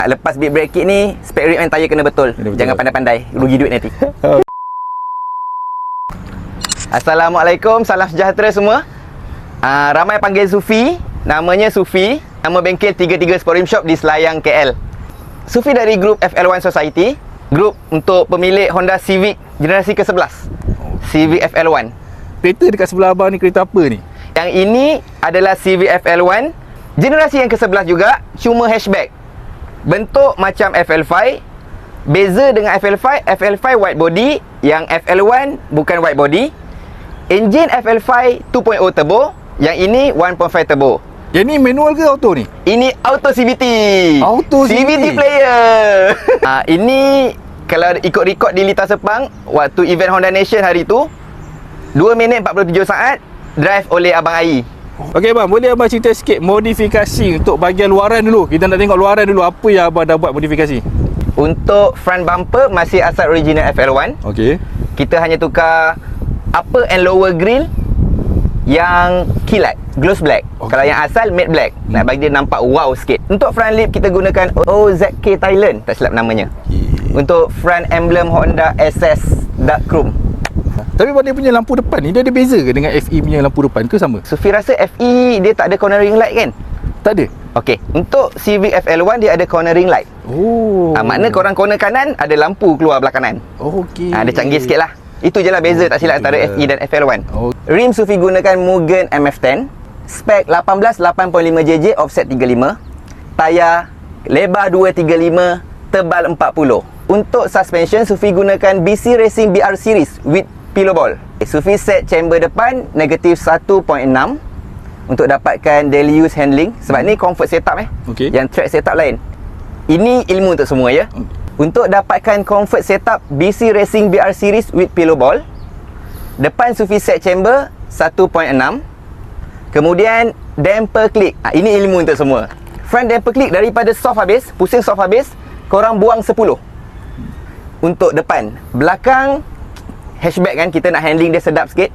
Lepas bit break kit ni, spek rim and tayar kena betul. Jangan pandai-pandai, rugi duit nanti. Assalamualaikum, salam sejahtera semua. Ramai panggil Sufi, namanya Sufi. Nama bengkel 33 Sport Rim Shop di Selayang, KL. Sufi dari grup FL1 Society, grup untuk pemilik Honda Civic generasi ke-11. Civic FL1. Kereta dekat sebelah abang ni kereta apa ni? Yang ini adalah Civic FL1 generasi yang ke-11 juga, cuma hatchback. Bentuk macam FL5. Beza dengan FL5, FL5 wide body, yang FL1 bukan wide body. Enjin FL5 2.0 turbo, yang ini 1.5 turbo. Yang ni manual ke auto ni? Ini auto CVT. Auto CVT player. Ini kalau ikut rekod di Lita Sepang waktu event Honda Nation hari tu, 2 minit 47 saat drive oleh Abang Ai. Okey bang, boleh abang cerita sikit modifikasi untuk bahagian luaran dulu. Kita nak tengok luaran dulu, apa yang abang dah buat modifikasi. Untuk front bumper masih asal original FL1. Okey. Kita hanya tukar upper and lower grill yang kilat, gloss black. Kalau yang asal matte black, nak bagi dia nampak wow sikit. Untuk front lip kita gunakan OZK Thailand, tak silap namanya. Untuk front emblem Honda SS Dark Chrome. Tapi pada punya lampu depan ni, dia ada beza ke dengan FE punya lampu depan ke sama? Sufi rasa FE dia tak ada cornering light kan? Tak ada? Okey, untuk Civic FL1 dia ada cornering light. Oh. Makna korang corner kanan ada lampu keluar belah kanan. Okey. Dia canggih sikit lah. Itu je lah beza, tak silap antara FE dan FL1. Rim Sufi gunakan Mugen MF10, spek 18 8.5 JJ, offset 35. Tayar lebar 235, tebal 40. Untuk suspension, Sufi gunakan BC Racing BR Series with pillow ball. Sufi set chamber depan negatif 1.6 untuk dapatkan daily use handling. Sebab ni comfort setup Okey. Yang track setup lain. Ini ilmu untuk semua ya. Untuk dapatkan comfort setup BC Racing BR Series with pillow ball, depan Sufi set chamber 1.6. Kemudian damper click. Ini ilmu untuk semua. Front damper click daripada soft habis, pusing soft habis, korang buang 10. Untuk depan. Belakang hatchback kan, kita nak handling dia sedap sikit.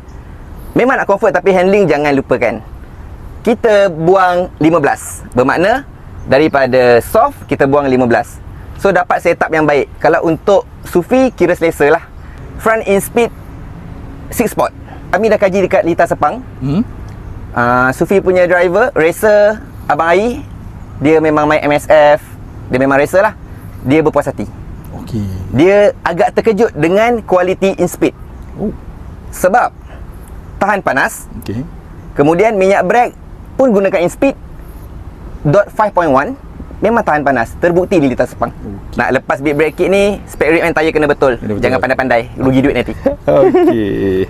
Memang nak comfort, tapi handling jangan lupakan. Kita buang 15. Bermakna daripada soft kita buang 15. So dapat setup yang baik. Kalau untuk Sufi kira selesa lah. Front in speed 6 spot. Kami dah kaji dekat Lita Sepang. Sufi punya driver, racer Abang Ai, dia memang main MSF, dia memang racer lah. Dia berpuas hati. Okey. Dia agak terkejut dengan kualiti in speed. Sebab tahan panas. Okey. Kemudian minyak brake pun gunakan in speed dot 5.1, memang tahan panas. Terbukti di Lita Sepang. Nak lepas bit brake kit ni, spek rim and tayar kena betul. Jangan pandai-pandai, rugi duit nanti. Okey.